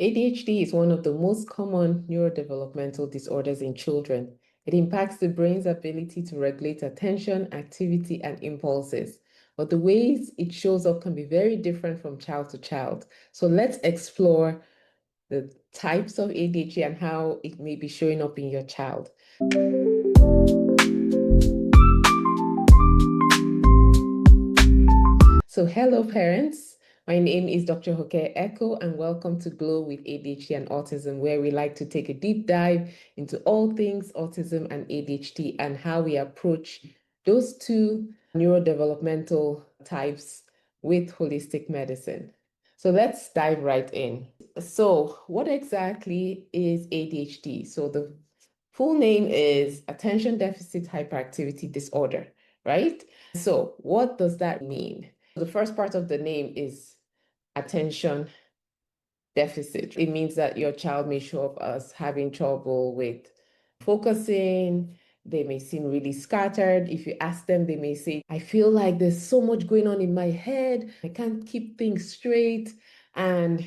ADHD is one of the most common neurodevelopmental disorders in children. It impacts the brain's ability to regulate attention, activity, and impulses. But the ways it shows up can be very different from child to child. So let's explore the types of ADHD and how it may be showing up in your child. So hello parents, my name is Dr. Hoke Echo and welcome to Glow with ADHD and Autism, where we like to take a deep dive into all things autism and ADHD and how we approach those two neurodevelopmental types with holistic medicine. So let's dive right in. So what exactly is ADHD? So the full name is Attention Deficit Hyperactivity Disorder, right? So what does that mean? The first part of the name is attention deficit. It means that your child may show up as having trouble with focusing. They may seem really scattered. If you ask them, they may say, I feel like there's so much going on in my head. I can't keep things straight. And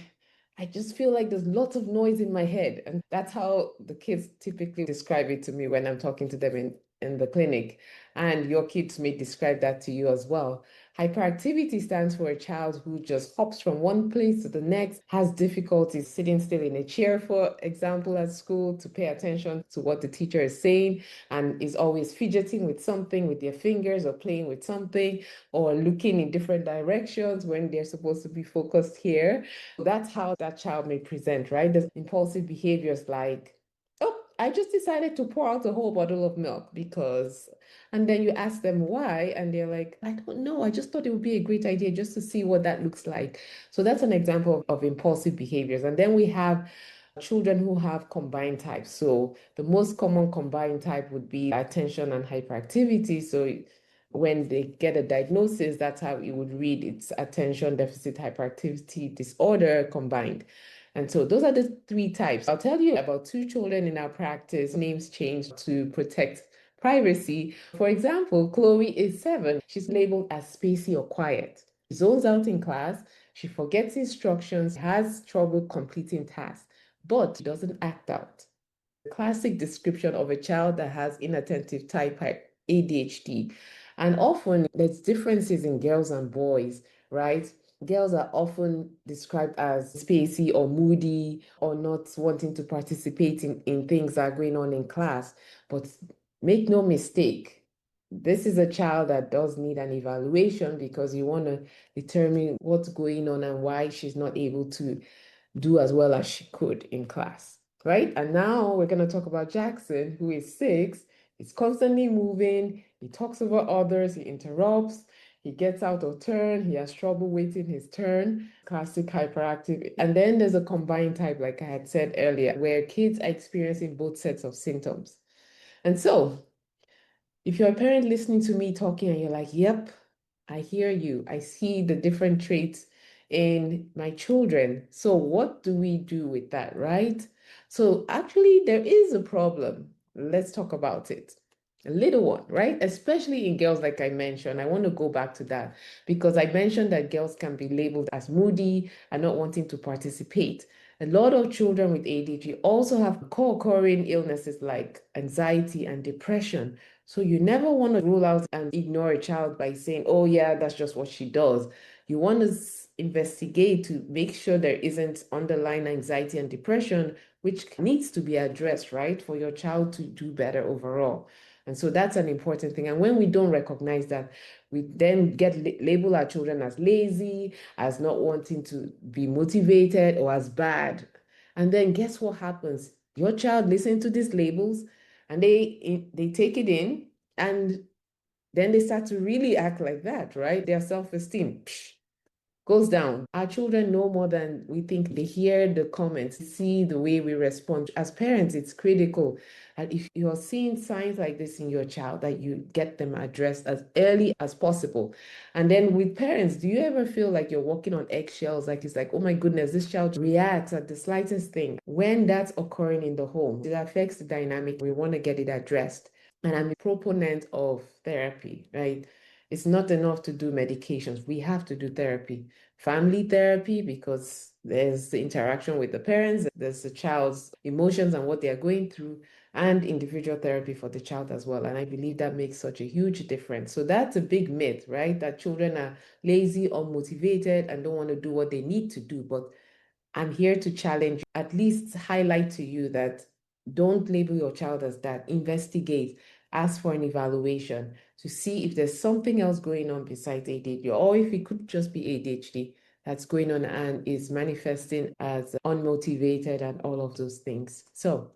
I just feel like there's lots of noise in my head. And that's how the kids typically describe it to me when I'm talking to them in the clinic. And your kids may describe that to you as well. Hyperactivity stands for a child who just hops from one place to the next, has difficulties sitting still in a chair, for example, at school, to pay attention to what the teacher is saying, and is always fidgeting with something with their fingers or playing with something or looking in different directions when they're supposed to be focused here. That's how that child may present, right? There's impulsive behaviors like, oh, I just decided to pour out a whole bottle of milk because, and then you ask them why, and they're like, I don't know. I just thought it would be a great idea just to see what that looks like. So that's an example of impulsive behaviors. And then we have children who have combined types. So the most common combined type would be attention and hyperactivity. So when they get a diagnosis, that's how it would read. It's attention deficit hyperactivity disorder combined. And so those are the three types. I'll tell you about two children in our practice, names changed to protect privacy. For example, Chloe is 7. She's labeled as spacey or quiet. She zones out in class. She forgets instructions, has trouble completing tasks, but doesn't act out. The classic description of a child that has inattentive type ADHD. And often there's differences in girls and boys, right? Girls are often described as spacey or moody or not wanting to participate in things that are going on in class. But make no mistake, this is a child that does need an evaluation because you want to determine what's going on and why she's not able to do as well as she could in class, right? And now we're going to talk about Jackson, who is 6. He's constantly moving. He talks over others. He interrupts. He gets out of turn. He has trouble waiting his turn. Classic hyperactive. And then there's a combined type, like I had said earlier, where kids are experiencing both sets of symptoms. And so if you're a parent listening to me talking and you're like, yep, I hear you. I see the different traits in my children. So what do we do with that, right? So actually, there is a problem. Let's talk about it. A little one, right? Especially in girls, like I mentioned. I want to go back to that because I mentioned that girls can be labeled as moody and not wanting to participate. A lot of children with ADHD also have co-occurring illnesses like anxiety and depression. So you never want to rule out and ignore a child by saying, oh yeah, that's just what she does. You want to investigate to make sure there isn't underlying anxiety and depression, which needs to be addressed, right, for your child to do better overall. And so that's an important thing. And when we don't recognize that, we then label our children as lazy, as not wanting to be motivated, or as bad. And then guess what happens? Your child listens to these labels and they take it in, and then they start to really act like that, right? Their self-esteem goes down. Our children know more than we think. They hear the comments, see the way we respond. As parents, it's critical. And if you're seeing signs like this in your child, that you get them addressed as early as possible. And then with parents, do you ever feel like you're walking on eggshells? Like it's like, oh my goodness, this child reacts at the slightest thing. When that's occurring in the home, it affects the dynamic. We want to get it addressed. And I'm a proponent of therapy, right? It's not enough to do medications. We have to do therapy, family therapy, because There's the interaction with the parents, there's the child's emotions and what they are going through, and individual therapy for the child as well. And I believe that makes such a huge difference. So that's a big myth, right? That children are lazy or motivated and don't want to do what they need to do. But I'm here to challenge, at least highlight to you that don't label your child as that. Investigate, ask for an evaluation to see if there's something else going on besides ADHD, or if it could just be ADHD that's going on and is manifesting as unmotivated and all of those things. So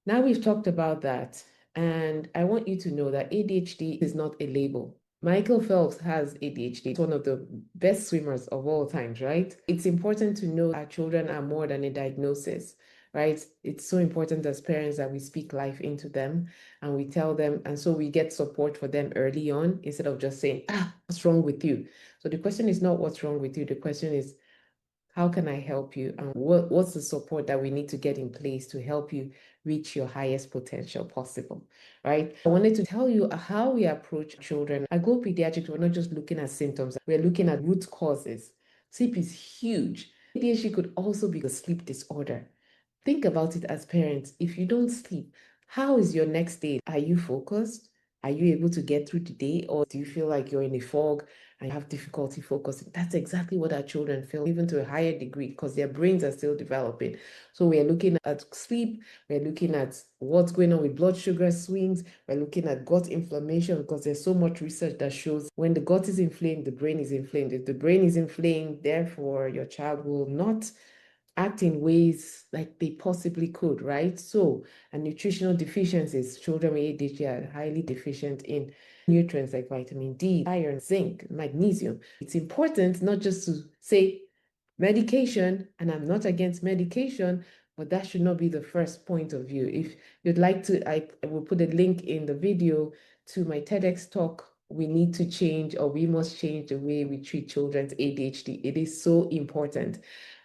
now we've talked about that, and I want you to know that ADHD is not a label. Michael Phelps has ADHD. He's one of the best swimmers of all times, right? It's important to know our children are more than a diagnosis, right? It's so important as parents that we speak life into them and we tell them, and so we get support for them early on instead of just saying, what's wrong with you? So the question is not what's wrong with you. The question is, how can I help you? And what's the support that we need to get in place to help you reach your highest potential possible, right? I wanted to tell you how we approach children. At Glow Pediatrics, we're not just looking at symptoms, we're looking at root causes. Sleep is huge. ADHD could also be a sleep disorder. Think about it as parents. If you don't sleep, how is your next day? Are you focused? Are you able to get through the day? Or do you feel like you're in a fog and you have difficulty focusing? That's exactly what our children feel, even to a higher degree, because their brains are still developing. So we're looking at sleep, we're looking at what's going on with blood sugar swings, we're looking at gut inflammation, because there's so much research that shows when the gut is inflamed, the brain is inflamed. If the brain is inflamed, therefore your child will not act in ways like they possibly could, right? So, and nutritional deficiencies, children with ADHD are highly deficient in nutrients like vitamin D, iron, zinc, magnesium. It's important not just to say medication, and I'm not against medication, but that should not be the first point of view. If you'd like to, I will put a link in the video to my TEDx talk. We need to change, or we must change the way we treat children's ADHD. It is so important,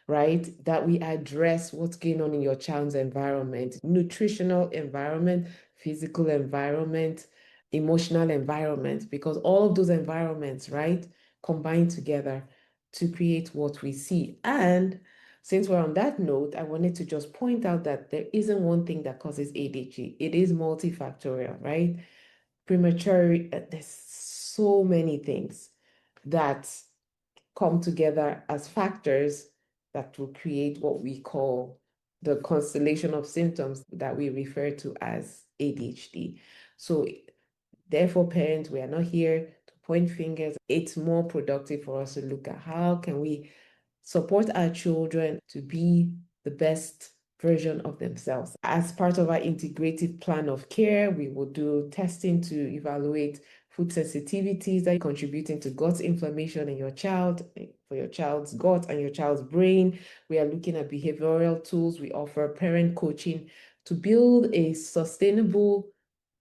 right? That we address what's going on in your child's environment, nutritional environment, physical environment, emotional environment, because all of those environments, right, combine together to create what we see. And since we're on that note, I wanted to just point out that there isn't one thing that causes ADHD. It is multifactorial, right? Premature, there's so many things that come together as factors that will create what we call the constellation of symptoms that we refer to as ADHD. So therefore, parents, we are not here to point fingers. It's more productive for us to look at how can we support our children to be the best version of themselves. As part of our integrative plan of care, we will do testing to evaluate food sensitivities that are contributing to gut inflammation in your child, for your child's gut and your child's brain. We are looking at behavioral tools. We offer parent coaching to build a sustainable,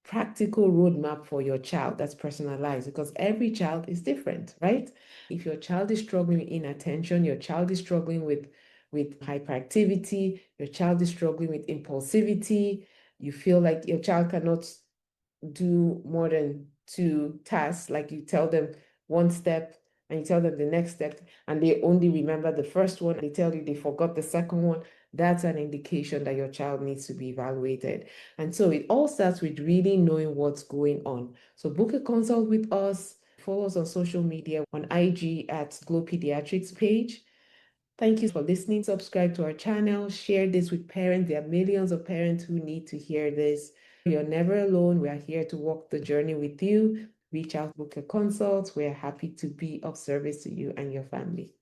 practical roadmap for your child that's personalized, because every child is different, right? If your child is struggling with inattention, your child is struggling with hyperactivity, your child is struggling with impulsivity, you feel like your child cannot do more than 2 tasks, like you tell them one step and you tell them the next step and they only remember the first one, they tell you they forgot the second one, that's an indication that your child needs to be evaluated. And so it all starts with really knowing what's going on. So book a consult with us. Follow us on social media on IG at Glow Pediatrics page. Thank you for listening. Subscribe to our channel. Share this with parents. There are millions of parents who need to hear this. You're never alone. We are here to walk the journey with you. Reach out, book a consult. We're happy to be of service to you and your family.